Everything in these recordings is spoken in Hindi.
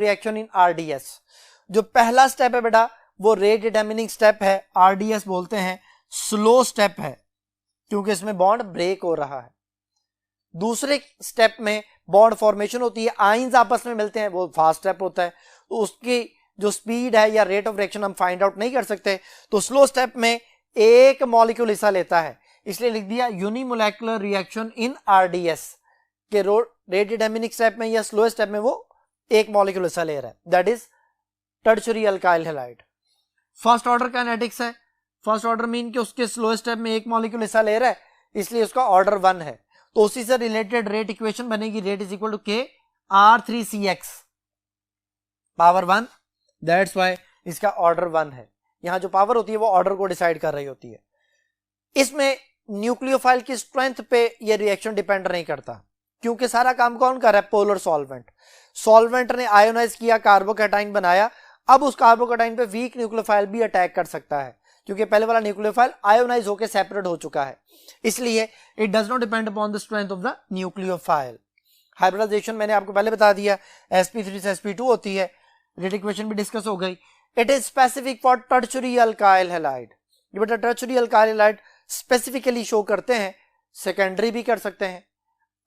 Reaction in RDS. जो पहला स्टेप है बेटा वो रेट डिटरमिनिंग स्टेप है, आरडीएस बोलते हैं, स्लो स्टेप है क्योंकि इसमें बॉन्ड ब्रेक हो रहा है। दूसरे स्टेप में बॉन्ड फॉर्मेशन होती है, आइंस आपस में मिलते हैं, वो फास्ट स्टेप होता है, तो उसकी जो स्पीड है या रेट ऑफ रिएक्शन हम फाइंड आउट नहीं कर सकते। तो स्लो स्टेप में एक मॉलिक्यूल हिस्सा लेता है, इसलिए लिख दिया यूनिमोलेकुलर रिएक्शन इन आरडीएस के रेट डिटरमिनिंग स्टेप में या स्लो स्टेप में वो एक मॉलिक्यूल हिस्सा ले रहा है, that is tertiary alkyl halide. First order kinetics है, फर्स्ट ऑर्डर मीन कि उसके स्लो स्टेप में एक मॉलिक्यूल हिस्सा ले रहा है, इसलिए उसका ऑर्डर 1 है। तो उसी से रिलेटेड रेट इक्वेशन बनेगी, रेट इज इक्वल टू के R3CX पावर 1, दैट्स व्हाई इसका ऑर्डर 1 है। यहां जो पावर होती है वो ऑर्डर को डिसाइड कर रही होती है। इसमें न्यूक्लियोफाइल की स्ट्रेंथ पे ये रिएक्शन डिपेंड नहीं करता क्योंकि सारा काम कौन कर रहा है, पोलर सॉल्वेंट। सॉल्वेंट ने आयोनाइज किया, कार्बोकैटाइन बनाया, अब उस कार्बोकैटाइन पे वीक न्यूक्लियोफाइल भी अटैक कर सकता है क्योंकि पहले वाला न्यूक्लियोफाइल आयोनाइज होकर सेपरेट हो चुका है, इसलिए it does not depend upon the strength of the nucleophile. Hybridisation मैंने आपको पहले बता दिया, sp3 से sp2 होती है, रेट इक्वेशन भी डिस्कस हो गई। It is specific for tertiary alkyl halide. ये बेटा tertiary alkyl halide specifically show करते हैं, सेकेंडरी भी कर सकते हैं।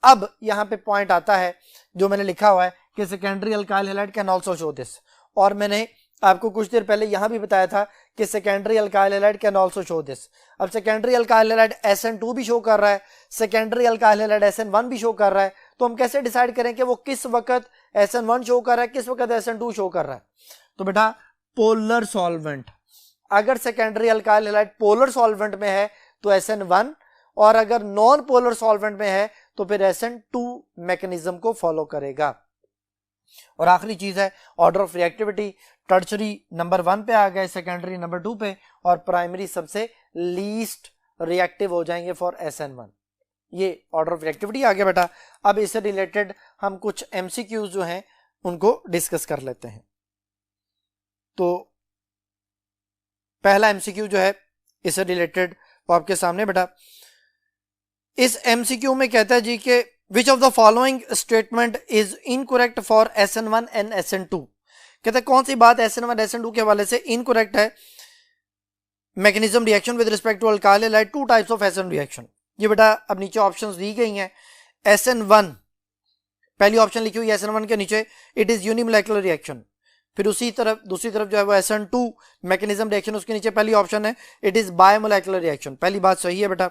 अब यहां पे पॉइंट आता है जो मैंने लिखा हुआ है कि secondary alkyl halide can also show this, और मैंने आपको कुछ देर पहले यहां भी बताया था कि secondary alkyl halide can also show this. अब सेकेंडरी अल्काइल हैलाइड SN2 भी शो कर रहा है, सेकेंडरी अल्काइल हैलाइड SN1 भी शो कर रहा है, तो हम कैसे डिसाइड करें कि वो किस वक्त SN1 शो कर रहा है, किस वक्त SN2 शो कर रहा है। तो बेटा पोलर सॉल्वेंट, अगर secondary alkyl halide polar solvent में है तो SN1, और अगर नॉन पोलर सॉल्वेंट में है तो फिर SN2 मैकेनिज्म को फॉलो करेगा। और आखिरी चीज है order of reactivity, tertiary number 1 पे आ गए, सेकेंडरी नंबर 2 पे, और प्राइमरी सबसे लीस्ट रिएक्टिव हो जाएंगे फॉर SN1। ये ऑर्डर ऑफ रिएक्टिविटी आ गया बेटा। अब इससे रिलेटेड हम कुछ MCQs जो हैं उनको डिस्कस कर लेते हैं। तो पहला MCQ जो है इससे रिलेटेड वो आपके सामने बेटा, इस MCQ में कहता है जी कि विच of the following statement is incorrect for SN1 and SN2। कहते हैं कौन सी बात SN1 SN2 के हवाले से इनकरेक्ट है। Mechanism reaction with respect to alkyl halide, 2 types of SN reaction. ये बेटा अब नीचे ऑप्शंस दी गई हैं। SN1 पहली ऑप्शन लिखी हुई है SN1 के नीचे, इट इज यूनिमोलेकुलर रिएक्शन। फिर उसी तरफ दूसरी तरफ जो है वो SN2 मैकेनिज्म रिएक्शन, उसके नीचे पहली ऑप्शन है इट इज बायोमोलेकुलर रिएक्शन। पहली बात सही है बेटा।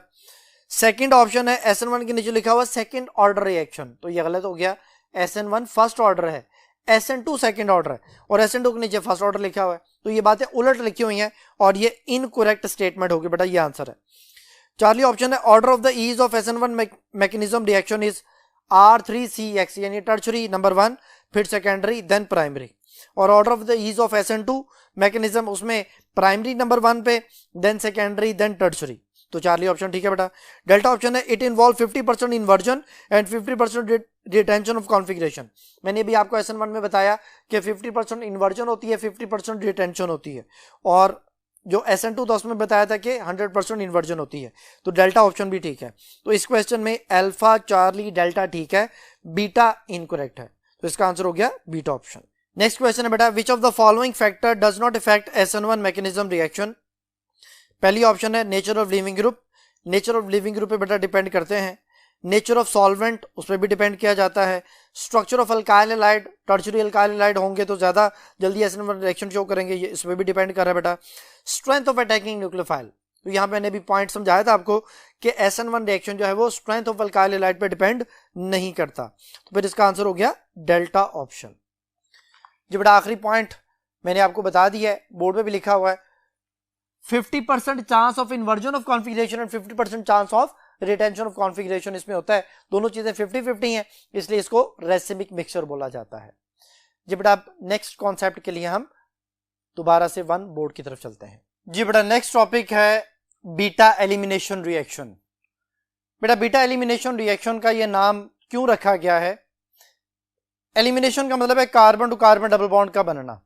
सेकंड ऑप्शन है SN1 के नीचे लिखा हुआ सेकंड ऑर्डर रिएक्शन, तो ये गलत हो गया। SN1 फर्स्ट ऑर्डर है, SN2 सेकंड ऑर्डर है, और SN2 के नीचे फर्स्ट ऑर्डर लिखा हुआ है, तो ये बातें उलट लिखी हुई हैं और ये इनकरेक्ट स्टेटमेंट होगी बेटा, ये आंसर है। चार्ली ऑप्शन है order of the ease of SN1 mechanism reaction is R3CX, यानी टर्शियरी नंबर 1, फिर सेकेंडरी, देन प्राइमरी, और order of the ease of SN2 mechanism उसमें प्राइमरी नंबर 1 पे, देन सेकेंडरी, देन टर्शियरी। तो चार्ली ऑप्शन ठीक है बेटा। डेल्टा ऑप्शन है it involve 50% inversion and 50% retention of configuration. मैंने भी आपको SN1 में बताया कि 50% इन्वर्जन होती है, 50% रिटेंशन होती है, और जो SN2 था उसमें बताया था कि 100% इन्वर्जन होती है। तो डेल्टा ऑप्शन भी ठीक है। तो इस क्वेश्चन में अल्फा चार्ली डेल्टा ठीक है, बीटा इनकरेक्ट है, तो इसका आंसर हो गया बीटा ऑप्शन। नेक्स्ट क्वेश्चन है बेटा, विच of the following factor does not effect SN1 mechanism reaction. पहली ऑप्शन है nature of leaving group. Nature of leaving group पे बेटा डिपेंड करते हैं। नेचर ऑफ सॉल्वेंट, उस पर भी डिपेंड किया जाता है। Structure of alkyl halide, tertiary alkyl halide होंगे तो ज्यादा जल्दी SN1 रिएक्शन शो करेंगे, ये इस पर भी डिपेंड कर रहा है बेटा। स्ट्रेंथ ऑफ अटैकिंग न्यूक्लियोफाइल, तो यहाँ पे मैंने भी पॉइंट समझाया था आपको कि SN1 रिएक्शन जो है वो स्ट्रेंथ ऑफ अल्काइल हैलाइड पे डिपेंड नहीं करता, तो फिर इसका आंसर हो गया डेल्टा ऑप्शन। जो बेटा आखिरी पॉइंट मैंने आपको बता दिया है, बोर्ड पे भी लिखा हुआ है, 50% chance of inversion of configuration and 50% chance of retention of configuration इसमें होता है। दोनों चीजें 50-50 हैं, इसलिए इसको रेसिमिक मिक्सचर बोला जाता है। जी बेटा अब नेक्स्ट कॉन्सेप्ट के लिए हम दोबारा से 1 बोर्ड की तरफ चलते हैं। जी बेटा नेक्स्ट टॉपिक है बीटा एलिमिनेशन रिएक्शन। बेटा बीटा एलिमिनेशन रिएक्शन का ये नाम क्यों रखा गया है? एलिमिनेशन का मतलब है carbon to carbon double bond का बनना।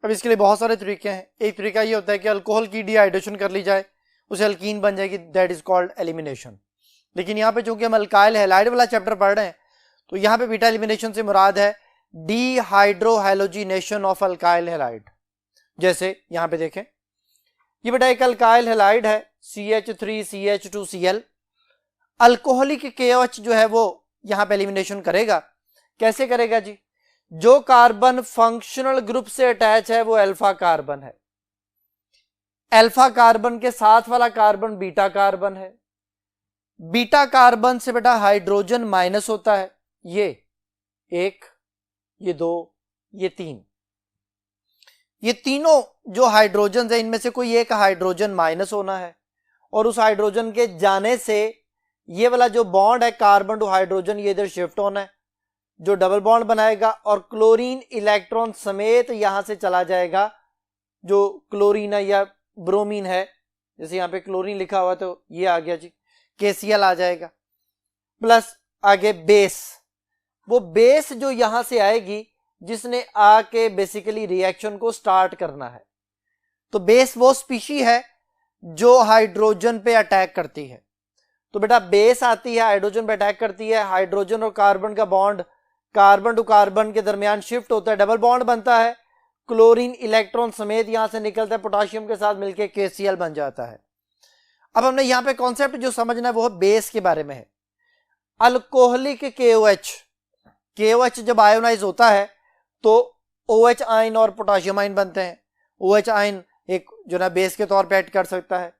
अब इसके लिए बहुत सारे तरीके हैं। एक तरीका ये होता है कि अल्कोहल की डिहाइड्रेशन कर ली जाए, उसे अल्कीन बन जाएगी, दैट इज कॉल्ड एलिमिनेशन। लेकिन यहाँ पे चूंकि हम अल्काइल हैलाइड वाला चैप्टर पढ़ रहे हैं, तो यहाँ पे बीटा एलिमिनेशन से मुराद है डिहाइड्रोहैलोजिनेशन ऑफ अल्काइल हैलाइड। जैसे यहां पे देखें, ये बेटा एक अल्काइल हैलाइड है CH3CH2Cl, अल्कोहलिक KOH जो है वो यहां पे एलिमिनेशन करेगा। कैसे करेगा जी? जो कार्बन फंक्शनल ग्रुप से अटैच है वो अल्फा कार्बन है, अल्फा कार्बन के साथ वाला कार्बन बीटा कार्बन है, बीटा कार्बन से बेटा हाइड्रोजन माइनस होता है, ये 1, ये 2, ये 3, ये तीनों जो हाइड्रोजन है इनमें से कोई एक हाइड्रोजन माइनस होना है, और उस हाइड्रोजन के जाने से ये वाला जो बॉन्ड है कार्बन टू हाइड्रोजन ये इधर शिफ्ट होना है, जो डबल बॉन्ड बनाएगा, और क्लोरीन इलेक्ट्रॉन समेत यहां से चला जाएगा। जो क्लोरीन है या ब्रोमीन है, जैसे यहां पे क्लोरीन लिखा हुआ तो ये आ गया जी, KCl आ जाएगा, प्लस आगे बेस, वो बेस जो यहां से आएगी जिसने आके बेसिकली रिएक्शन को स्टार्ट करना है। तो बेस वो स्पीशी है जो हाइड्रोजन पे अटैक करती है। तो बेटा बेस आती है, हाइड्रोजन पे अटैक करती है, हाइड्रोजन और कार्बन का बॉन्ड कार्बन टू कार्बन के दरमियान शिफ्ट होता है, डबल बॉन्ड बनता है, क्लोरीन इलेक्ट्रॉन समेत यहां से निकलता है, पोटाशियम के साथ मिलकर KCl बन जाता है। अब हमने यहां पे कॉन्सेप्ट जो समझना है वो बेस के बारे में है। अल्कोहलिक KOH जब आयोनाइज होता है तो OH आयन और पोटाशियम आयन बनते हैं। OH आयन एक जो ना बेस के तौर पे ऐड कर सकता है,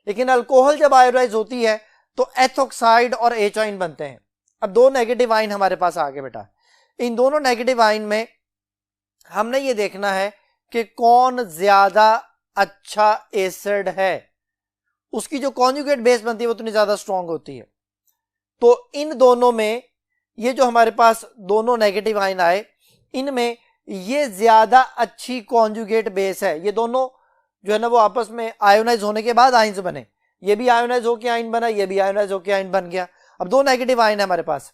लेकिन अल्कोहल जब आयोनाइज होती है तो एथोक्साइड और H आयन बनते हैं। अब दो नेगेटिव आयन हमारे पास आ गए बेटा, इन दोनों नेगेटिव आयन में हमने ये देखना है कि कौन ज्यादा अच्छा एसिड है, उसकी जो कॉन्जुगेट बेस बनती है वो उतनी ज्यादा स्ट्रांग होती है। तो इन दोनों में ये जो हमारे पास दोनों नेगेटिव आयन आए, इनमें ये ज्यादा अच्छी कॉन्जुगेट बेस है। ये दोनों जो है ना वो आपस में आयोनाइज होने के बाद आयन्स बने, ये भी आयोनाइज होकर आयन बना, ये भी आयोनाइज होकर आयन बन गया। अब दो नेगेटिव आयन है हमारे पास,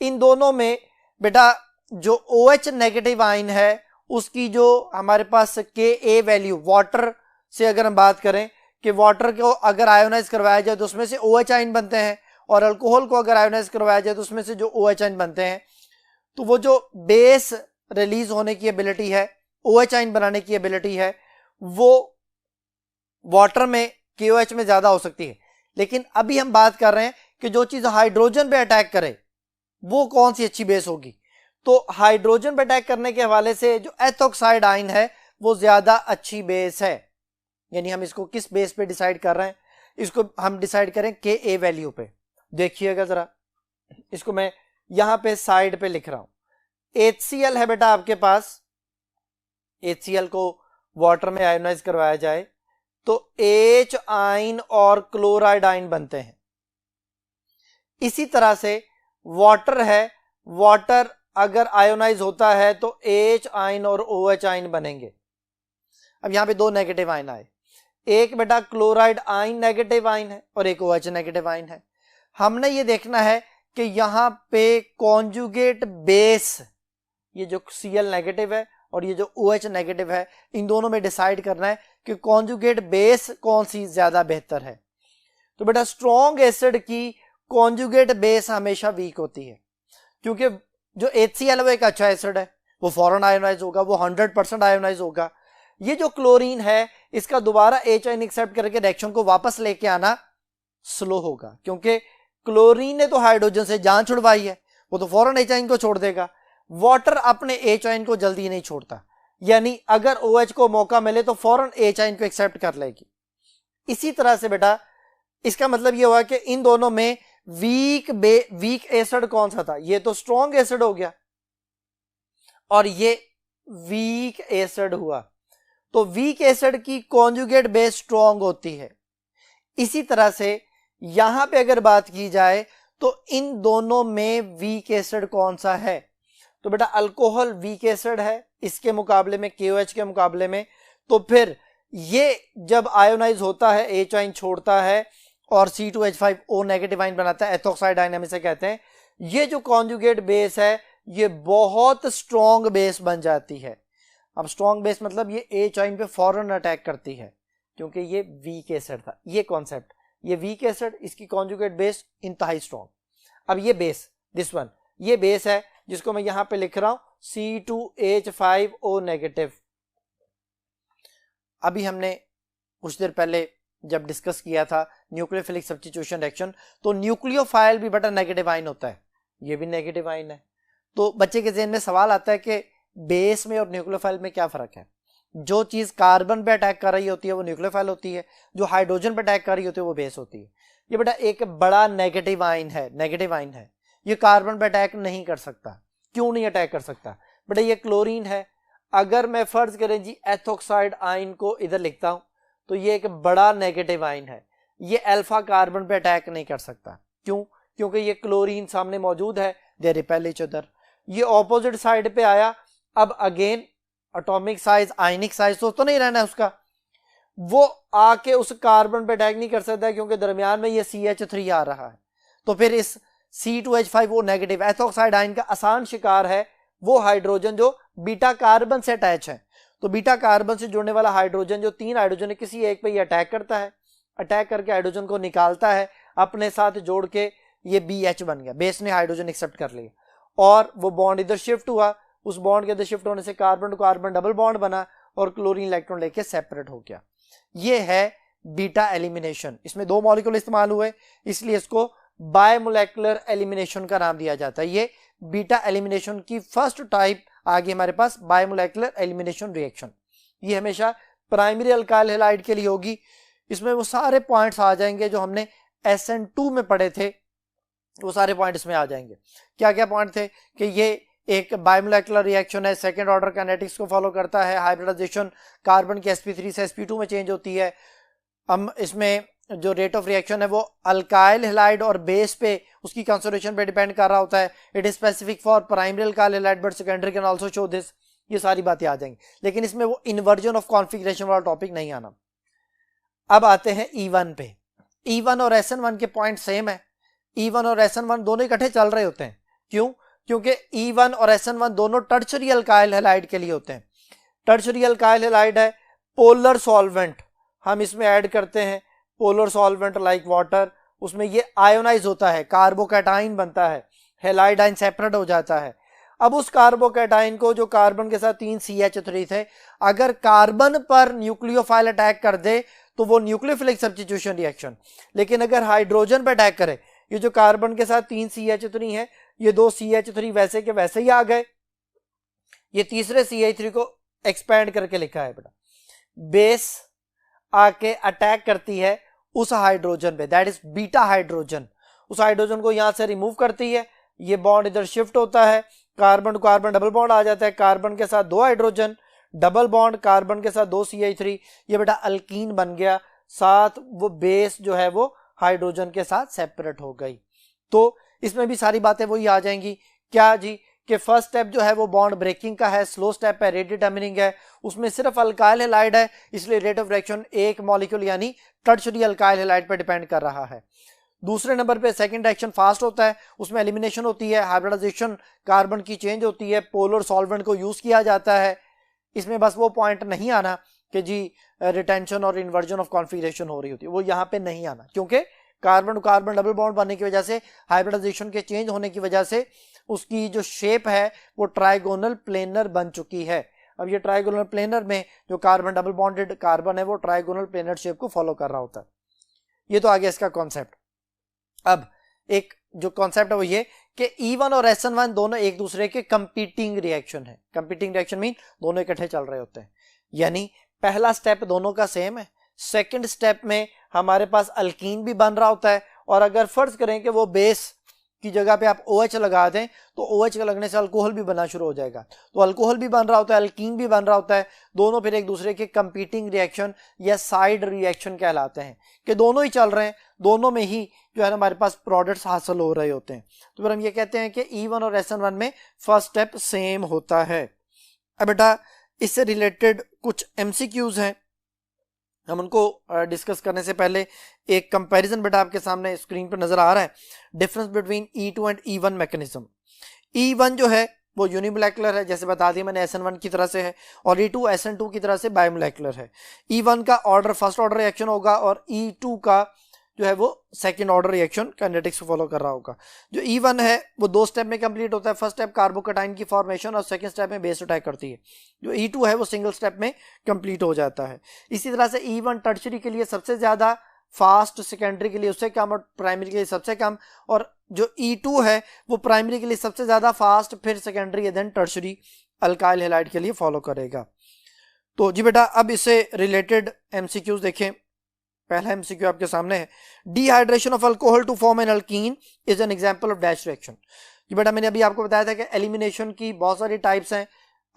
इन दोनों में बेटा जो OH नेगेटिव आयन है उसकी जो हमारे पास Ka वैल्यू, वाटर से अगर हम बात करें कि वाटर को अगर आयोनाइज करवाया जाए तो उसमें से OH आयन बनते हैं, और अल्कोहल को अगर आयोनाइज करवाया जाए तो उसमें से जो OH आयन बनते हैं, तो वो जो बेस रिलीज होने की एबिलिटी है, OH आयन बनाने की एबिलिटी है, वो वाटर में KOH में ज्यादा हो सकती है। लेकिन अभी हम बात कर रहे हैं कि जो चीज हाइड्रोजन पे अटैक करे वो कौन सी अच्छी बेस होगी। तो हाइड्रोजन पे अटैक करने के हवाले से जो एथोक्साइड आयन है वो ज्यादा अच्छी बेस है। यानी हम इसको किस बेस पे डिसाइड कर रहे हैं, इसको हम डिसाइड करें Ka वैल्यू पे। देखिएगा जरा, इसको मैं यहां पे साइड पे लिख रहा हूं। HCl है बेटा आपके पास, HCl को वाटर में आयोनाइज करवाया जाए तो H आयन और क्लोराइड आयन बनते हैं। इसी तरह से वाटर है, वाटर अगर आयोनाइज होता है तो H आयन और OH आयन बनेंगे। अब यहां पे दो नेगेटिव आयन आए, एक बेटा क्लोराइड आयन नेगेटिव आयन है और एक OH नेगेटिव आयन है। हमने ये देखना है कि यहां पे कॉन्जुगेट बेस, ये जो Cl नेगेटिव है और ये जो OH नेगेटिव है, इन दोनों में डिसाइड करना है कि कॉन्जुगेट बेस कौन सी ज्यादा बेहतर है। तो बेटा स्ट्रॉन्ग एसिड की कॉन्जुगेट बेस हमेशा वीक होती है, क्योंकि जो HCl वो एक अच्छा एसिड है, वो फौरन आयोनाइज होगा, वो 100% आयोनाइज होगा। ये जो क्लोरीन है इसका दोबारा H आयन एक्सेप्ट करके रिएक्शन को वापस लेके आना स्लो होगा, क्योंकि क्लोरीन ने तो हाइड्रोजन से जान छुड़वाई है, वो तो फौरन H आयन को छोड़ देगा। वाटर अपने H आयन को जल्दी नहीं छोड़ता, यानी अगर OH को मौका मिले तो फौरन H आयन को एक्सेप्ट कर लेगी। इसी तरह से बेटा इसका मतलब ये हुआ कि इन दोनों में वीक एसिड कौन सा था, ये तो स्ट्रॉन्ग एसिड हो गया और ये वीक एसिड हुआ। तो वीक एसिड की कॉन्जुगेट बेस स्ट्रॉन्ग होती है। इसी तरह से यहां पे अगर बात की जाए तो इन दोनों में वीक एसिड कौन सा है, तो बेटा अल्कोहल वीक एसिड है इसके मुकाबले में, KOH के मुकाबले में। तो फिर ये जब आयोनाइज होता है H आयन छोड़ता है और C2H5O नेगेटिव आयन बनाता है, एथोक्साइड आयन हम इसे कहते हैं। ये जो कॉन्जुगेट बेस है ये बहुत स्ट्रॉन्ग बेस बन जाती है। अब स्ट्रॉन्ग बेस मतलब ये H आयन पे फौरन अटैक करती है, क्योंकि ये वीक एसिड था। ये कॉन्सेप्ट, ये वीक एसिड, इसकी कॉन्जुगेट बेस इंतहाई स्ट्रॉन्ग। अब ये बेस, दिस वन, ये बेस है जिसको मैं यहां पे लिख रहा हूं C2H5O नेगेटिव। अभी हमने कुछ देर पहले जब डिस्कस किया था न्यूक्लियोफिलिक सब्स्टिट्यूशन रिएक्शन, तो न्यूक्लियोफाइल भी बेटा नेगेटिव आयन होता है, ये भी नेगेटिव आयन है। तो बच्चे के ज़हन में सवाल आता है कि बेस में और न्यूक्लियोफाइल में क्या फर्क है। जो चीज कार्बन पे अटैक कर रही होती है वो न्यूक्लियोफाइल होती है, जो हाइड्रोजन पे अटैक कर रही होती है वो बेस होती है। ये बेटा एक बड़ा नेगेटिव आयन है, नेगेटिव आयन है, ये कार्बन पे अटैक नहीं कर सकता। क्यों नहीं अटैक कर सकता बेटा? ये क्लोरीन है। अगर मैं फर्ज करें जी एथोक्साइड आयन को इधर लिखता हूं तो ये एक बड़ा नेगेटिव आयन है, ये अल्फा कार्बन पे अटैक नहीं कर सकता। क्यों? क्योंकि ये क्लोरीन सामने मौजूद है, दे रिपेल ईच अदर। ये ऑपोजिट साइड पे आया, अब अगेन एटॉमिक साइज आयनिक साइज तो नहीं रहना है उसका, वो आके उस कार्बन पे अटैक नहीं कर सकता क्योंकि दरमियान में ये CH3 आ रहा है। तो फिर इस C2H5O नेगेटिव एथोक्साइड आयन का आसान शिकार है वो हाइड्रोजन जो बीटा कार्बन से अटैच है। तो बीटा कार्बन से जुड़ने वाला हाइड्रोजन, जो 3 हाइड्रोजन है, किसी एक पे ये अटैक करता है, अटैक करके हाइड्रोजन को निकालता है, अपने साथ जोड़ के ये BH बन गया, बेस ने हाइड्रोजन एक्सेप्ट कर लिया और वो बॉन्ड इधर शिफ्ट हुआ। उस बॉन्ड के अंदर शिफ्ट होने से carbon to carbon double bond बना और क्लोरीन इलेक्ट्रॉन लेके सेपरेट हो गया। ये है बीटा एलिमिनेशन। इसमें 2 मॉलिक्यूल इस्तेमाल हुए, इसलिए इसको बायमोलेकुलर एलिमिनेशन का नाम दिया जाता है। ये बीटा एलिमिनेशन की फर्स्ट टाइप आ गई हमारे पास, बायमोलेकुलर एलिमिनेशन रिएक्शन। ये हमेशा प्राइमरी अल्काइल हैलाइड के लिए होगी। इसमें वो सारे पॉइंट्स आ जाएंगे जो हमने SN2 में पढ़े थे, वो सारे पॉइंट इसमें आ जाएंगे। क्या क्या पॉइंट थे कि ये एक बायोमोलेकुलर रिएक्शन है, सेकंड ऑर्डर काइनेटिक्स को फॉलो करता है, हाइब्रिडाइजेशन कार्बन की sp3 से sp2 में चेंज होती है। हम इसमें जो रेट ऑफ रिएक्शन है वो अल्काइल हैलाइड और बेस पे उसकी कंसंट्रेशन पे डिपेंड कर रहा होता है। It is specific for primary alkyl halide but secondary can also show this. ये सारी बातें आ जाएंगी, लेकिन इसमें वो इन्वर्जन ऑफ कॉन्फिगरेशन वाला टॉपिक नहीं आना। अब आते हैं E1 पे। E1 और SN1 के पॉइंट सेम है। E1 और SN1 दोनों इकट्ठे चल रहे होते हैं। क्यों? क्योंकि E1 और SN1 दोनों टर्शरी अल्काइल हैलाइड के लिए होते हैं। टर्शरी अल्काइल हैलाइड है पोलर सॉल्वेंट, हम इसमें ऐड करते हैं पोलर सॉल्वेंट लाइक वाटर, उसमें ये आयोनाइज होता है, कार्बोकैटाइन बनता है, हैलाइड आयन सेपरेट हो जाता है। अब उस कार्बोकैटाइन को जो कार्बन के साथ 3 CH3 थे, अगर कार्बन पर न्यूक्लियोफाइल अटैक कर दे तो वो न्यूक्लियोफिलिक सब्स्टिट्यूशन रिएक्शन। लेकिन अगर हाइड्रोजन पर अटैक करे, ये जो कार्बन के साथ 3 CH3 है, ये 2 CH3 वैसे के वैसे ही आ गए, ये तीसरे CH3 को एक्सपैंड करके लिखा है बेटा। बेस आके अटैक करती है उस हाइड्रोजन पे, दैट इज बीटा हाइड्रोजन। उस हाइड्रोजन को यहां से रिमूव करती है, ये बॉन्ड इधर शिफ्ट होता है, carbon to carbon double bond आ जाता है, कार्बन के साथ 2 हाइड्रोजन, डबल बॉन्ड कार्बन के साथ 2 CH3, ये बेटा अल्कीन बन गया। साथ वो बेस जो है वो हाइड्रोजन के साथ सेपरेट हो गई। तो इसमें भी सारी बातें वही आ जाएंगी। क्या जी कि फर्स्ट स्टेप जो है वो बॉन्ड ब्रेकिंग का है, स्लो स्टेप है, रेट डिटर्मिनिंग है, उसमें सिर्फ अल्काइल हैलाइड है, इसलिए रेट ऑफ रिएक्शन एक मॉलिक्यूल यानी टर्शरी अल्काइल हैलाइड पर डिपेंड कर रहा है। दूसरे नंबर पे सेकंड रिएक्शन फास्ट होता है, उसमें एलिमिनेशन होती है, हाइब्रिडाइजेशन कार्बन की चेंज होती है, पोलर सॉल्वेंट को यूज किया जाता है। इसमें बस वो पॉइंट नहीं आना कि जी रिटेंशन और इन्वर्जन ऑफ कॉन्फिगरेशन हो रही होती है, वो यहाँ पे नहीं आना, क्योंकि carbon to carbon double bond बनने की वजह से, हाइब्रिडाइजेशन के चेंज होने की वजह से उसकी जो शेप है वो ट्राइगोनल प्लेनर बन चुकी है। अब ये ट्राइगोनल प्लेनर में जो कार्बन डबल बॉन्डेड कार्बन है वो ट्राइगोनल प्लेनर शेप को फॉलो कर रहा होता है। ये तो आ गया इसका कॉन्सेप्ट। अब एक जो कॉन्सेप्ट है वो ये कि E1 और SN1 दोनों एक दूसरे के कंपीटिंग रिएक्शन है। कंपीटिंग रिएक्शन मीन दोनों इकट्ठे चल रहे होते हैं, यानी पहला स्टेप दोनों का सेम है। सेकंड स्टेप में हमारे पास अल्कीन भी बन रहा होता है, और अगर फर्ज करें कि वो बेस की जगह पे आप OH लगा दें तो OH का लगने से अल्कोहल भी बनना शुरू हो जाएगा। तो अल्कोहल भी बन रहा होता है, अल्कीन भी बन रहा होता है, दोनों फिर एक दूसरे के कंपीटिंग रिएक्शन या साइड रिएक्शन कहलाते हैं कि दोनों ही चल रहे हैं, दोनों में ही जो है हमारे पास प्रोडक्ट्स हासिल हो रहे होते हैं। तो फिर हम ये कहते हैं कि E1 और SN1 में फर्स्ट स्टेप सेम होता है। अब बेटा इससे रिलेटेड कुछ MCQs हैं, हम उनको डिस्कस करने से पहले एक कंपैरिजन बेटा आपके सामने स्क्रीन पर नजर आ रहा है, difference between E2 and E1 mechanism. E1 जो है वो यूनिमोलेकुलर है, जैसे बता दिया मैंने, SN1 की तरह से है, और E2 SN2 की तरह से बायोमोलेकुलर है। E1 का ऑर्डर फर्स्ट ऑर्डर रिएक्शन होगा और E2 का जो है वो सेकंड ऑर्डर रिएक्शन काइनेटिक्स को फॉलो कर रहा होगा। जो E1 है वो 2 स्टेप में कंप्लीट होता है। फर्स्ट स्टेप कार्बोकैटायन की फॉर्मेशन और सेकंड स्टेप में बेस अटैक करती है। जो E2 है वो सिंगल स्टेप में कंप्लीट हो जाता है। इसी तरह से E1 टर्शरी के लिए सबसे ज्यादा फास्ट, सेकेंडरी के लिए उससे कम और प्राइमरी के लिए सबसे कम, और जो E2 है वो प्राइमरी के लिए सबसे ज्यादा फास्ट, फिर secondary, then tertiary alkyl halide के लिए फॉलो करेगा। तो जी बेटा अब इससे रिलेटेड एमसीक्यूज देखें। पहला एमसीक्यू आपके सामने है, dehydration of alcohol to form an alkene is an example of dash reaction. जी बेटा मैंने अभी आपको बताया था कि एलिमिनेशन की बहुत सारी टाइप्स हैं।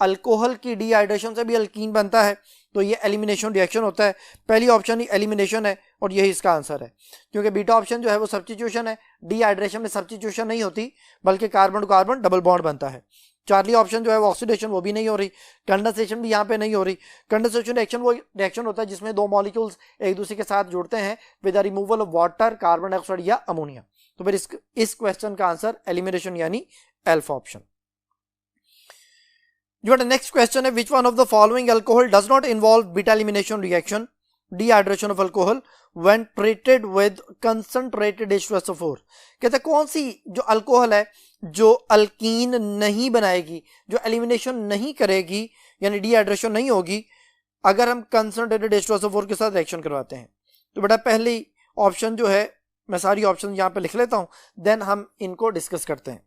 अल्कोहल की डिहाइड्रेशन से भी अल्कीन बनता है, तो ये एलिमिनेशन रिएक्शन होता है। पहली ऑप्शन ही एलिमिनेशन है और यही इसका आंसर है, क्योंकि बीटा ऑप्शन जो है वो सब्स्टिट्यूशन है। डिहाइड्रेशन में सब्स्टिट्यूशन नहीं होती बल्कि carbon to carbon double bond बनता है। चार्ली ऑप्शन जो है वो ऑक्सीडेशन, वो भी नहीं हो रही। कंडेंसेशन भी यहाँ पे नहीं हो रही। कंडेंसेशन रिएक्शन वो रिएक्शन होता है जिसमें दो मॉलिक्यूल्स एक दूसरे के साथ जुड़ते हैं with the removal of water, carbon dioxide या अमोनिया। तो फिर इस क्वेश्चन का आंसर एलिमिनेशन यानी अल्फा ऑप्शन। जो नेक्स्ट क्वेश्चन है, which one of the following alcohol does not involve beta elimination reaction, dehydration of alcohol when treated with concentrated H2SO4। कहते हैं कौन सी जो अल्कोहल है जो अल्कीन नहीं बनाएगी, जो एलिमिनेशन नहीं करेगी यानी डिहाइड्रेशन नहीं होगी अगर हम कंसंट्रेटेड H2SO4 के साथ रिएक्शन करवाते हैं। तो बेटा पहली ऑप्शन जो है, मैं सारी ऑप्शन यहां पे लिख लेता हूं, देन हम इनको डिस्कस करते हैं।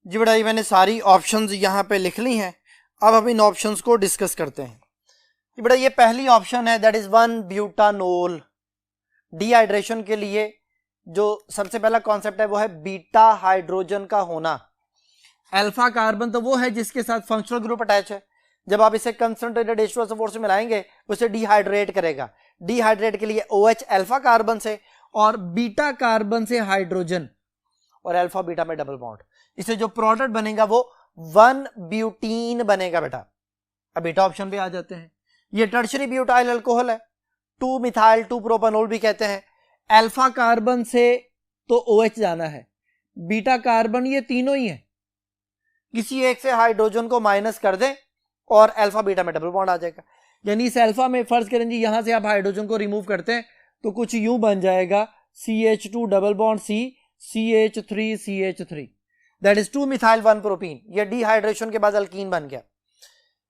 जी बेटा ये मैंने सारी ऑप्शंस यहाँ पे लिख ली हैं। अब हम इन ऑप्शंस को डिस्कस करते हैं। जी बेटा ये पहली ऑप्शन है, दैट इज 1-ब्यूटानोल। डिहाइड्रेशन के लिए जो सबसे पहला कॉन्सेप्ट है वो है बीटा हाइड्रोजन का होना। अल्फा कार्बन तो वो है जिसके साथ फंक्शनल ग्रुप अटैच है। जब आप इसे कंसंट्रेटेड H2SO4 से मिलाएंगे वो इसे डिहाइड्रेट करेगा। डिहाइड्रेट के लिए OH अल्फा कार्बन से और बीटा कार्बन से हाइड्रोजन और अल्फा बीटा में डबल बॉन्ड, इसे जो प्रोडक्ट बनेगा वो 1-ब्यूटीन बनेगा बेटा। अब बीटा ऑप्शन पे आ जाते हैं। ये टर्शरी ब्यूटाइल अल्कोहल है, 2-मिथाइल 2-प्रोपेनॉल भी कहते हैं। अल्फा कार्बन से तो OH जाना है, बीटा कार्बन, ये तीनों ही है। किसी एक से हाइड्रोजन को माइनस कर दें और अल्फा बीटा में डबल बॉन्ड आ जाएगा। यानी इस अल्फा में फर्ज करें जी यहां से आप हाइड्रोजन को रिमूव करते हैं तो कुछ यूं बन जाएगा CH2 double bond C CH3 CH3, that is two methyl one propene. ये डिहाइड्रेशन के बाद अल्कीन बन गया।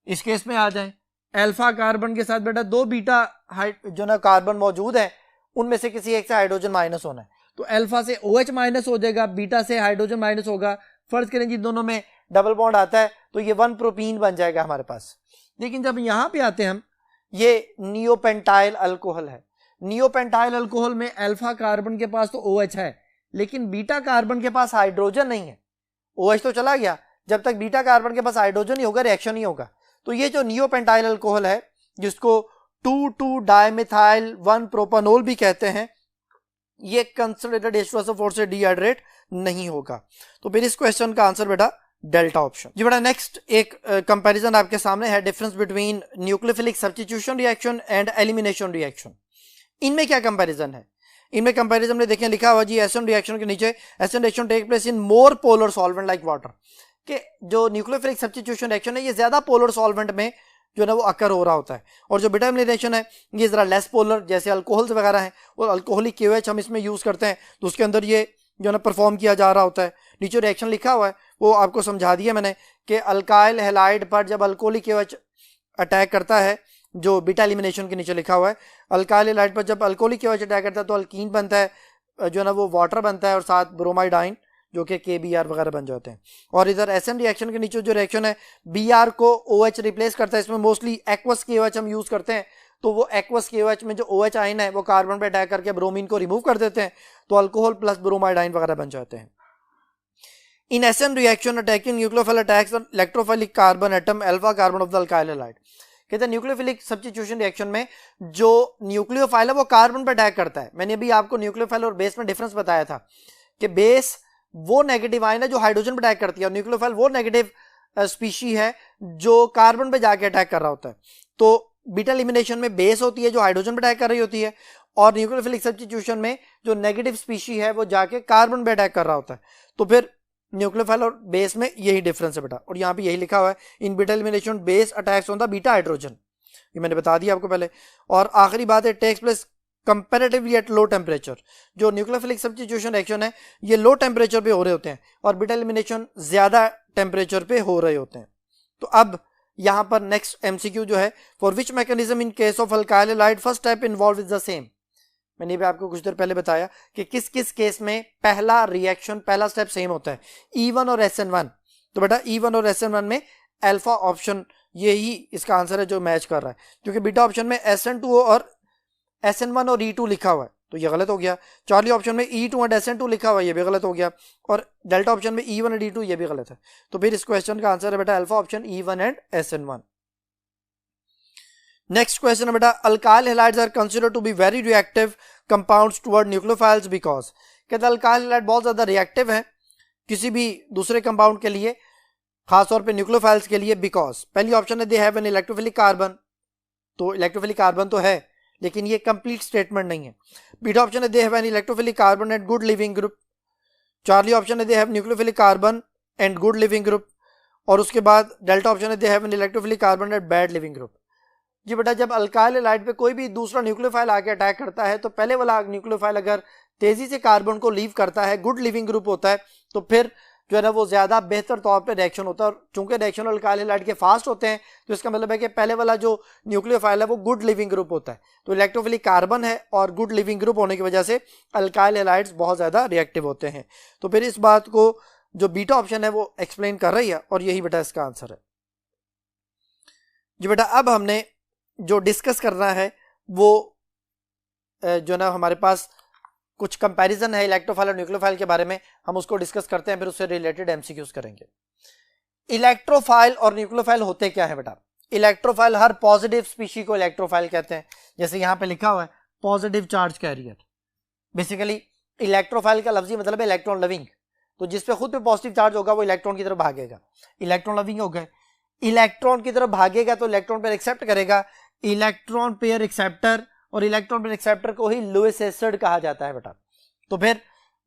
इस केस में आ जाए, अल्फा कार्बन के साथ बेटा 2 बीटा जो ना कार्बन मौजूद है, उनमें से किसी एक से हाइड्रोजन माइनस होना है, तो अल्फा से OH माइनस हो जाएगा, बीटा से हाइड्रोजन माइनस होगा। फर्ज करें जी दोनों में डबल बॉन्ड आता है तो ये 1-प्रोपीन बन जाएगा हमारे पास। लेकिन जब यहां पे आते हैं हम, ये नियोपेंटाइल अल्कोहल है। नियोपेंटाइल अल्कोहल में अल्फा कार्बन के पास तो OH है लेकिन बीटा कार्बन के पास हाइड्रोजन नहीं है। OH तो चला गया, जब तक बीटा कार्बन के पास हाइड्रोजन नहीं होगा रिएक्शन नहीं होगा। तो ये जो नियोपेंटाइल अल्कोहल है जिसको 2,2-डाइमिथाइल 1-प्रोपेनॉल भी कहते हैं, ये कंसंट्रेटेड H2SO4 से डिहाइड्रेट नहीं होगा। तो फिर इस क्वेश्चन का आंसर बेटा डेल्टा ऑप्शन। जी बेटा नेक्स्ट एक कंपैरिजन आपके सामने है, difference between nucleophilic substitution reaction and elimination reaction. इनमें क्या कंपैरिजन है? इनमें कंपैरिजन में देखें लिखा हुआ जी एसएन रिएक्शन के नीचे, SN reaction take place in more polar solvent like water, कि जो न्यूक्लियोफिलिक सब्स्टिट्यूशन रिएक्शन है ये ज्यादा पोलर सॉल्वेंट में जो ना वो अकर हो रहा होता है, और जो बीटा एलिमिनेशन है ये जरा लेस पोलर, जैसे अल्कोहल्स वगैरह हैं और अल्कोहलिक KOH हम इसमें यूज करते हैं तो उसके अंदर ये जो ना परफॉर्म किया जा रहा होता है। नीचे रिएक्शन लिखा हुआ है वो आपको समझा दिया मैंने कि अल्काइल हैलाइड पर जब अल्कोहलिक KOH अटैक करता है, जो बीटा एलिमिनेशन के नीचे लिखा हुआ है, अल्काइल हैलाइड पर जब अल्कोहलिक KOH अटैक करता है तो अल्कीन बनता है, जो ना वो वाटर बनता है और साथ ब्रोमाइड आयन जो कि KBr वगैरह बन जाते हैं। और इधर एसएन रिएक्शन के नीचे जो रिएक्शन है Br को OH रिप्लेस करता है, इसमें मोस्टली एक्वस KOH हम यूज करते हैं तो वो एक्वस KOH में जो OH आयन है वो कार्बन पे अटैक करके ब्रोमीन को रिमूव कर देते हैं, तो अल्कोहल प्लस ब्रोमाइड आयन वगैरह बन जाते हैं। In SN reaction, attacking nucleophile attacks the electrophilic carbon atom alpha carbon of the alkyl halide। कहते हैं न्यूक्लियोफिलिक सब्स्टिट्यूशन रिएक्शन में जो न्यूक्लियोफाइल है वो कार्बन पर अटैक करता है। मैंने अभी आपको न्यूक्लियोफाइल और बेस में डिफरेंस बताया था कि बेस वो नेगेटिव आयन है जो हाइड्रोजन पर अटैक करती है और न्यूक्लियोफाइल वो नेगेटिव स्पीशी है जो कार्बन पे जाके अटैक कर रहा होता है। तो बीटा एलिमिनेशन में बेस होती है जो हाइड्रोजन पे अटैक कर रही होती है और न्यूक्लियोफिलिक सब्स्टिट्यूशन में जो नेगेटिव स्पीशी है वो जाके कार्बन पे अटैक कर रहा होता है। तो फिर न्यूक्लियोफाइल और बेस में यही डिफरेंस है बेटा, और यहाँ पे यही लिखा हुआ है in beta elimination base attacks on the beta hydrogen, ये मैंने बता दिया आपको पहले। और आखिरी बात है takes place comparatively at low temperature. जो न्यूक्लियोफिलिक सब्स्टिट्यूशन रिएक्शन है ये लो टेम्परेचर पे हो रहे होते हैं और बीटा एलिमिनेशन ज्यादा टेम्परेचर पे हो रहे होते हैं। तो अब यहाँ पर नेक्स्ट MCQ जो है, for which mechanism in case of alkyl halide first step involve is the same. मैंने भी आपको कुछ देर पहले बताया कि किस किस केस में पहला रिएक्शन पहला स्टेप सेम होता है, E1 और SN1। तो बेटा E1 और SN1 में अल्फा ऑप्शन यही इसका आंसर है जो मैच कर रहा है, क्योंकि बीटा ऑप्शन में SN2 और SN1 और E2 लिखा हुआ है तो ये गलत हो गया। चार्ली ऑप्शन में E2 और SN2 लिखा हुआ है ये भी गलत हो गया, और डेल्टा ऑप्शन में E1 और E2 ये भी गलत है। तो फिर इस क्वेश्चन का आंसर है बेटा alpha option E1 and SN1। Next question है बेटा, alkyl halides are considered to be very reactive compounds toward nucleophiles because. कहते हैं अल्काइल हैलाइड बहुत ज्यादा रिएक्टिव है किसी भी दूसरे कंपाउंड के लिए, खासतौर पे न्यूक्लियोफाइल्स के लिए, बिकॉज पहली ऑप्शन है they have an electrophilic carbon. तो इलेक्ट्रोफिलिक कार्बन तो है लेकिन ये कंप्लीट स्टेटमेंट नहीं है। बीटा ऑप्शन है they have an electrophilic carbon and good leaving group. Charlie option है they have nucleophilic carbon and good leaving group, और उसके बाद डेल्टा ऑप्शन है they have an electrophilic carbon and bad leaving group. जी बेटा, जब अल्काइल हैलाइड पे कोई भी दूसरा न्यूक्लियोफाइल आके अटैक करता है तो पहले वाला न्यूक्लियोफाइल अगर तेजी से कार्बन को लीव करता है, गुड लिविंग ग्रुप होता है, तो फिर जो है ना वो ज्यादा बेहतर तौर पे रिएक्शन होता है। और चूंकि रिएक्शन अल्काइल हैलाइड के फास्ट होते हैं तो इसका मतलब है कि पहले वाला जो न्यूक्लियोफाइल है वो गुड लिविंग ग्रुप होता है। तो इलेक्ट्रोफिलिक कार्बन है और गुड लिविंग ग्रुप होने की वजह से अल्काइल हैलाइड्स बहुत ज्यादा रिएक्टिव होते हैं। तो फिर इस बात को जो बीटा ऑप्शन है वो एक्सप्लेन कर रही है और यही बेटा इसका आंसर है। जी बेटा, अब हमने जो डिस्कस करना है वो जो ना हमारे पास कुछ कंपैरिजन है इलेक्ट्रोफाइल और न्यूक्लियोफाइल के बारे में, हम उसको डिस्कस करते हैं, फिर उससे रिलेटेड MCQs करेंगे। इलेक्ट्रोफाइल और न्यूक्लियोफाइल होते क्या है बेटा? इलेक्ट्रोफाइल हर पॉजिटिव स्पीशी को इलेक्ट्रोफाइल कहते हैं, जैसे यहां पे लिखा हुआ है positive charge carrier. Basically electrophile का लफ्जी मतलब है इलेक्ट्रॉन लविंग, तो जिसपे खुद पे पॉजिटिव चार्ज होगा वो इलेक्ट्रॉन की तरफ भागेगा। इलेक्ट्रॉन लविंग हो गए, इलेक्ट्रॉन की तरफ भागेगा तो इलेक्ट्रॉन पेयर एक्सेप्ट करेगा, इलेक्ट्रॉन पेयर एक्सेप्टर, और इलेक्ट्रॉन पेयर एक्सेप्टर को ही लुईस एसिड कहा जाता है बेटा। तो फिर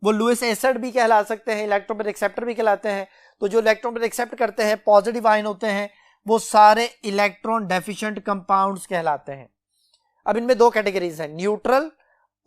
वो लुईस एसिड भी कहला सकते हैं, इलेक्ट्रॉन पेयर एक्सेप्टर भी कहलाते हैं। तो जो इलेक्ट्रॉन पेयर एक्सेप्ट करते हैं पॉजिटिव आयन होते हैं वो सारे इलेक्ट्रॉन डेफिशिएंट कंपाउंड्स कहलाते हैं। अब इनमें दो कैटेगरीज हैं, न्यूट्रल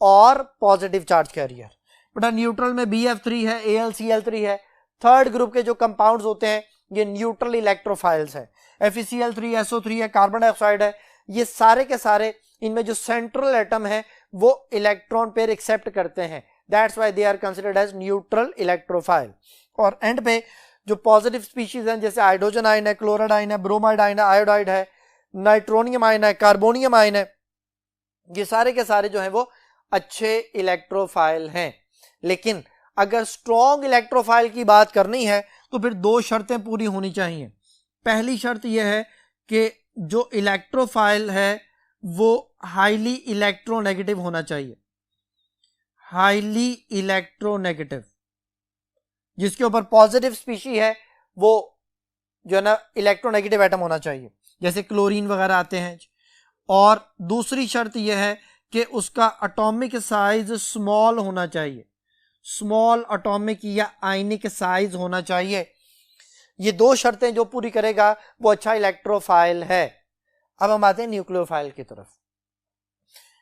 और पॉजिटिव चार्ज कैरियर। बेटा न्यूट्रल में BF3 है, AlCl3 है। थर्ड ग्रुप के जो कंपाउंड्स होते हैं ये न्यूट्रल इलेक्ट्रोफाइल्स है, FeCl3, SO3 है, कार्बन डाइऑक्साइड है। ये सारे के सारे इनमें जो सेंट्रल एटम है वो इलेक्ट्रॉन पेयर एक्सेप्ट करते हैं, that's why they are considered as neutral electrophile. और एंड पे जो पॉजिटिव स्पीशीज हैं जैसे हाइड्रोजन आयन है, क्लोराइड आयन है, ब्रोमाइड आयन है, आयोडाइड है, नाइट्रोनियम आयन है, कार्बोनियम आयन है, ये सारे के सारे जो हैं वो अच्छे इलेक्ट्रोफाइल हैं। लेकिन अगर स्ट्रॉन्ग इलेक्ट्रोफाइल की बात करनी है तो फिर दो शर्तें पूरी होनी चाहिए। पहली शर्त यह है कि जो इलेक्ट्रोफाइल है वो हाईली इलेक्ट्रोनेगेटिव होना चाहिए, हाईली इलेक्ट्रोनेगेटिव, जिसके ऊपर पॉजिटिव स्पीशी है वो जो है ना इलेक्ट्रोनेगेटिव एटम होना चाहिए, जैसे क्लोरीन वगैरह आते हैं। और दूसरी शर्त यह है कि उसका एटॉमिक साइज स्मॉल होना चाहिए, स्मॉल एटॉमिक या आयनिक साइज होना चाहिए। ये दो शर्तें जो पूरी करेगा वो अच्छा इलेक्ट्रोफाइल है। अब हम आते हैं न्यूक्लियोफाइल की तरफ।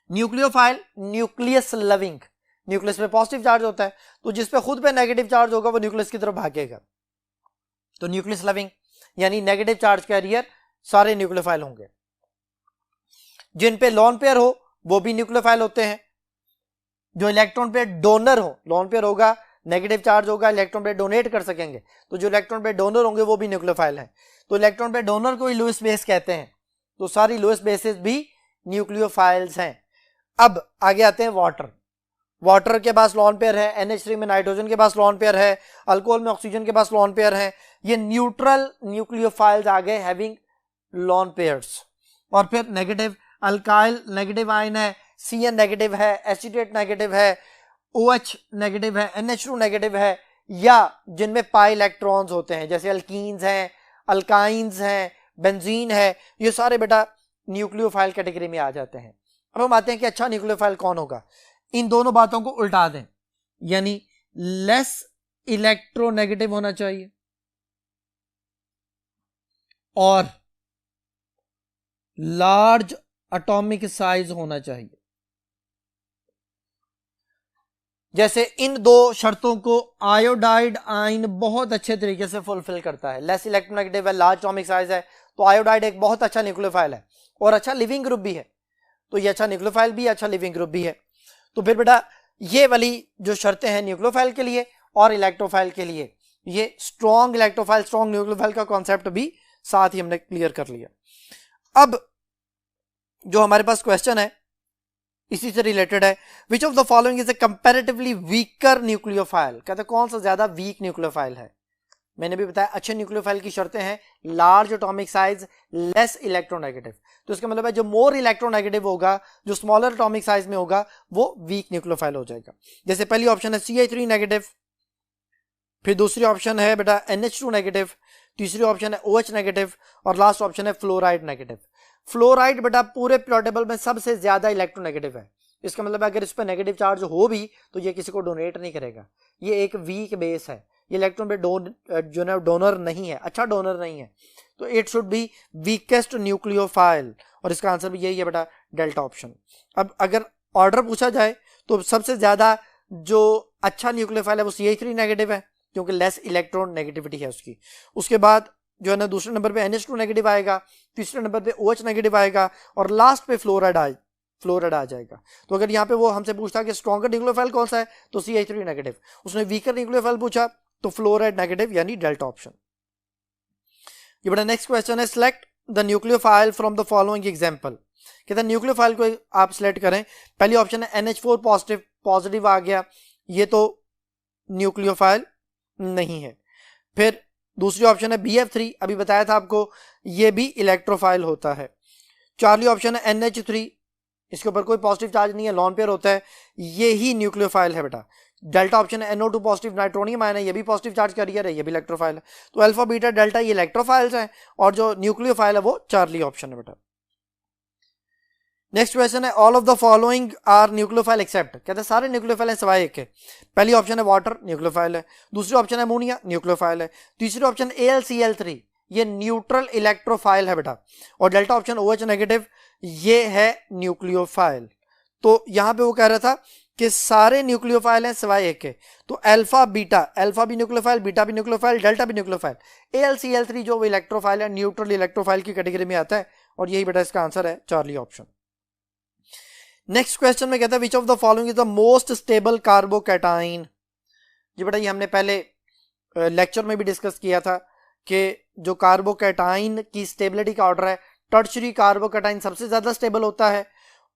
न्यूक्लियोफाइल न्यूक्लियस लविंग, न्यूक्लियस पे पॉजिटिव चार्ज होता है तो जिसपे खुद पे नेगेटिव चार्ज होगा वो न्यूक्लियस की तरफ भागेगा। तो न्यूक्लियस लविंग यानी नेगेटिव चार्ज कैरियर सारे न्यूक्लियोफाइल होंगे। जिन पे लोन पेयर हो वो भी न्यूक्लियोफाइल होते हैं। जो इलेक्ट्रॉन पेयर डोनर हो, लोन पेयर होगा, नेगेटिव चार्ज होगा, इलेक्ट्रॉन पेयर डोनेट कर सकेंगे, तो जो इलेक्ट्रॉन पेयर डोनर होंगे वो भी न्यूक्लियोफाइल है। तो इलेक्ट्रॉन पेयर डोनर को ही लुईस बेस कहते हैं, तो सारी लुईस बेसेस भी न्यूक्लियोफाइल्स हैं। अब आगे आते हैं वाटर। वाटर के पास लॉन पेयर है, NH3 में नाइट्रोजन के पास लॉन पेयर है, अल्कोहल में ऑक्सीजन के पास लॉन पेयर है। ये न्यूट्रल न्यूक्लियोफाइल्स आ गए हैविंग लॉन पेयर्स। और फिर नेगेटिव, अल्काइल नेगेटिव आयन है, CN नेगेटिव है, एसीटेट नेगेटिव है, OH नेगेटिव है, NH2 नेगेटिव है, या जिनमें पाई इलेक्ट्रॉन्स होते हैं जैसे अल्कीन्स हैं, अल्काइंस हैं, बेंजीन है, ये सारे बेटा न्यूक्लियोफाइल कैटेगरी में आ जाते हैं। अब हम आते हैं कि अच्छा न्यूक्लियोफाइल कौन होगा। इन दोनों बातों को उल्टा दें, यानी लेस इलेक्ट्रोनेगेटिव होना चाहिए और लार्ज एटॉमिक साइज होना चाहिए। जैसे इन दो शर्तों को आयोडाइड आयन बहुत अच्छे तरीके से फुलफिल करता है। लेस इलेक्ट्रोनेगेटिव है, लार्ज एटॉमिक साइज है, तो आयोडाइड एक बहुत अच्छा न्यूक्लियोफाइल है और अच्छा लिविंग ग्रुप भी है। तो ये अच्छा न्यूक्लियोफाइल भी है, अच्छा लिविंग ग्रुप भी है। तो फिर बेटा ये वाली जो शर्तें हैं न्यूक्लियोफाइल के लिए और इलेक्ट्रोफाइल के लिए, ये स्ट्रॉन्ग इलेक्ट्रोफाइल स्ट्रॉन्ग न्यूक्लियोफाइल का कॉन्सेप्ट भी साथ ही हमने क्लियर कर लिया। अब जो हमारे पास क्वेश्चन है इसी से रिलेटेड है, which of the following is a comparatively weaker nucleophile. कहते हैं कौन सा ज्यादा वीक न्यूक्लियोफाइल है। मैंने भी बताया अच्छे न्यूक्लियोफाइल की शर्तें हैं large atomic size, less electronegative. तो इसका मतलब है जो मोर इलेक्ट्रोनेगेटिव होगा, जो स्मॉलर एटॉमिक साइज में होगा, वो वीक न्यूक्लियोफाइल हो जाएगा। जैसे पहली ऑप्शन है CH3 नेगेटिव, फिर दूसरी ऑप्शन है बेटा NH2 नेगेटिव, तीसरी ऑप्शन है OH नेगेटिव और लास्ट ऑप्शन है फ्लोराइड नेगेटिव। फ्लोराइड बेटा पूरे पीरियोडिक टेबल में सबसे ज्यादा इलेक्ट्रोनेगेटिव है। इसका मतलब अगर इस पर नेगेटिव चार्ज हो भी तो ये किसी को डोनेट नहीं करेगा, ये एक वीक बेस है, ये इलेक्ट्रॉन पे जो है डोनर नहीं है, अच्छा डोनर नहीं है। तो it should be weakest nucleophile और इसका आंसर भी यही है बेटा, डेल्टा ऑप्शन। अब अगर ऑर्डर पूछा जाए तो सबसे ज्यादा जो अच्छा न्यूक्लियोफाइल है वो CH3 नेगेटिव है क्योंकि लेस इलेक्ट्रॉन नेगेटिविटी है उसकी। उसके बाद जो है ना दूसरे नंबर पे NH2 नेगेटिव आएगा, तीसरे नंबर पे OH नेगेटिव आएगा और लास्ट पे फ्लोराइड आ जाएगा। तो अगर यहाँ पे वो हमसे पूछता कि स्ट्रॉन्गर न्यूक्लियोफाइल कौन सा है तो CH3 नेगेटिव, उसने वीकर न्यूक्लियोफाइल पूछा तो फ्लोराइड नेगेटिव यानी डेल्टा ऑप्शन। ये बड़ा नेक्स्ट क्वेश्चन है, select the nucleophile from the following example. कहता है न्यूक्लियोफाइल को आप सिलेक्ट करें। पहली ऑप्शन है NH4 पॉजिटिव आ गया, ये तो न्यूक्लियोफाइल नहीं है। फिर दूसरी ऑप्शन है BF3, अभी बताया था आपको, ये भी इलेक्ट्रोफाइल होता है। चारली ऑप्शन है NH3, इसके ऊपर कोई पॉजिटिव चार्ज नहीं है, लॉन पेयर होता है, ये ही न्यूक्लियोफाइल है बेटा। डेल्टा ऑप्शन है NO2 पॉजिटिव नाइट्रोनियम आयन है, ये भी पॉजिटिव चार्ज कैरियर है, ये भी इलेक्ट्रोफाइल है। तो अल्फा बीटा डेल्टा ये इलेक्ट्रोफाइल्स हैं और जो न्यूक्लियोफाइल है वो चार्ली ऑप्शन है बेटा। नेक्स्ट क्वेश्चन है, all of the following are nucleophile except. कहते हैं सारे न्यूक्लियोफाइल हैं सिवाय एक के। पहली ऑप्शन है वाटर, न्यूक्लियोफाइल है। दूसरी ऑप्शन है अमोनिया, न्यूक्लियोफाइल है। तीसरी ऑप्शन AlCl3, ये न्यूट्रल इलेक्ट्रोफाइल है बेटा। और डेल्टा ऑप्शन OH नेगेटिव, ये है न्यूक्लियोफाइल। तो यहां पे वो कह रहा था कि सारे न्यूक्लियोफाइल हैं सिवाय एक के। तो अल्फा भी न्यूक्लियोफाइल, बीटा भी न्यूक्लियोफाइल, डेल्टा भी न्यूक्लियोफाइल। AlCl3 जो इलेक्ट्रोफाइल है, न्यूट्रल इलेक्ट्रोफाइल की कैटेगरी में आता है और यही बेटा इसका आंसर है चार्ली ऑप्शन। नेक्स्ट क्वेश्चन में कहता है which of the following is the most stable carbocation. जी बेटा ये हमने पहले लेक्चर में भी डिस्कस किया था कि जो कार्बोकैटाइन की स्टेबिलिटी का ऑर्डर है, टर्शियरी कार्बोकैटाइन सबसे ज्यादा स्टेबल होता है,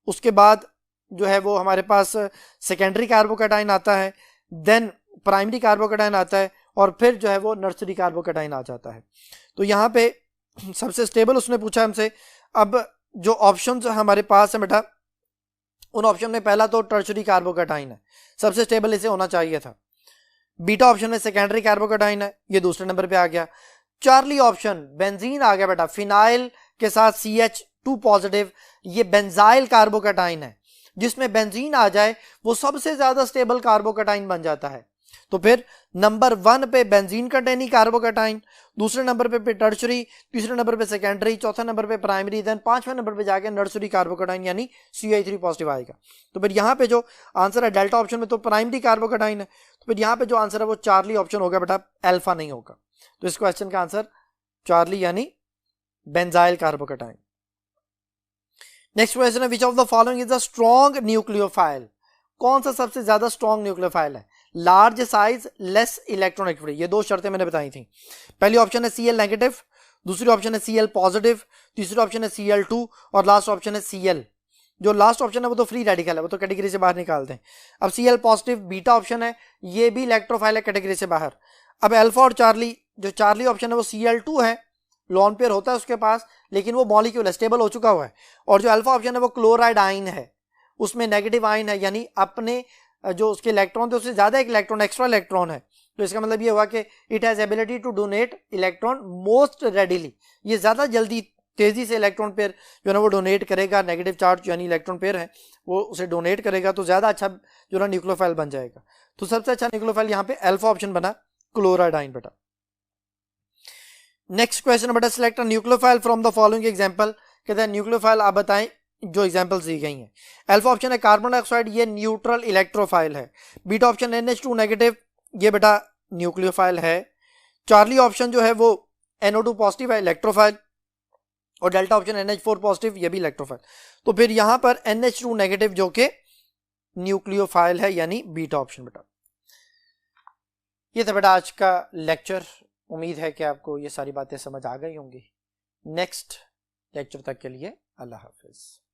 उसके बाद जो है वो हमारे पास सेकेंडरी कार्बोकैटाइन आता है, देन प्राइमरी कार्बोकैटाइन आता है और फिर जो है वो नर्सरी कार्बोकैटाइन आ जाता है। तो यहाँ पे सबसे स्टेबल उसने पूछा हमसे। अब जो ऑप्शन हमारे पास है बेटा, उन ऑप्शन में पहला तो टर्शियरी कार्बोकैटाइन है, सबसे स्टेबल इसे होना चाहिए था। बीटा ऑप्शन में सेकेंडरी कार्बोकैटाइन है, ये दूसरे नंबर पे आ गया। चार्ली ऑप्शन बेंजीन आ गया बेटा, फिनाइल के साथ CH2 पॉजिटिव, ये बेंजाइल कार्बोकैटाइन है, जिसमें बेंजीन आ जाए वो सबसे ज्यादा स्टेबल कार्बोकैटाइन बन जाता है। तो फिर नंबर 1 पे बेंजीन कंटेनिंग कार्बोकैटाइन, दूसरे नंबर पे टर्शियरी, तीसरे नंबर पे सेकेंडरी, चौथे नंबर पे प्राइमरी, देन पांचवें नंबर पे जाके नर्सरी कार्बोकैटाइन यानी CH3 पॉजिटिव आएगा। तो फिर यहाँ पे जो आंसर है डेल्टा ऑप्शन में तो प्राइमरी कार्बोकैटाइन है, तो फिर यहाँ पे जो आंसर है वो चार्ली ऑप्शन होगा बेटा, अल्फा नहीं होगा। तो इस क्वेश्चन का आंसर चार्ली यानी बेंजाइल कार्बोकैटाइन। नेक्स्ट क्वेश्चन है which of the following is a strong nucleophile. कौन सा सबसे ज्यादा स्ट्रॉन्ग न्यूक्लियोफाइल है? लार्ज साइज, लेस इलेक्ट्रोनेगेटिविटी, ये दो शर्तें मैंने बताई थी। पहली ऑप्शन है Cl नेगेटिव, दूसरी ऑप्शन है Cl पॉजिटिव, तीसरी ऑप्शन है Cl2 और लास्ट ऑप्शन है Cl। जो लास्ट ऑप्शन है वो तो फ्री रेडिकल है, वो तो कैटेगरी से बाहर निकालते हैं। अब Cl पॉजिटिव बीटा ऑप्शन है, ये भी इलेक्ट्रोफाइल है कैटेगरी से बाहर। अब अल्फा और चार्ली, जो चार्ली ऑप्शन है वो Cl2 है, लोन पेयर होता है उसके पास, लेकिन वो मॉलिक्यूल है, स्टेबल हो चुका हुआ है। और जो अल्फा ऑप्शन है वो क्लोराइड आइन है, उसमें नेगेटिव आइन है, यानी अपने जो उसके इलेक्ट्रॉन थे उससे ज्यादा एक इलेक्ट्रॉन, एक्स्ट्रा इलेक्ट्रॉन है। तो इसका मतलब ये हुआ कि it has ability to donate electron most readily, ये ज्यादा जल्दी तेजी से इलेक्ट्रॉन पेयर जो है ना वो डोनेट करेगा, नेगेटिव चार्ज यानी इलेक्ट्रॉन पेयर है वो उसे डोनेट करेगा, तो ज्यादा अच्छा जो ना न्यूक्लियोफाइल बन जाएगा। तो सबसे अच्छा न्यूक्लियोफाइल यहाँ पे अल्फा ऑप्शन बना, क्लोराइड आइन बेटा। नेक्स्ट क्वेश्चन बेटा, select nucleophile from the following example. कहते हैं न्यूक्लियोफाइल आप बताएं जो एग्जांपल्स दी गई हैं। अल्फा ऑप्शन है कार्बन डाइऑक्साइड, ये न्यूट्रल इलेक्ट्रोफाइल है। बीटा ऑप्शन NH2 नेगेटिव, ये बेटा न्यूक्लियोफाइल है। चार्ली ऑप्शन जो है वो NO2 पॉजिटिव है, इलेक्ट्रोफाइल। और डेल्टा ऑप्शन NH4 पॉजिटिव, ये भी इलेक्ट्रोफाइल। तो फिर यहां पर NH2 नेगेटिव जो कि न्यूक्लियोफाइल है, यानी बीटा ऑप्शन बेटा। ये था बेटा आज का लेक्चर। उम्मीद है कि आपको ये सारी बातें समझ आ गई होंगी। नेक्स्ट लेक्चर तक के लिए अल्लाह हाफिज।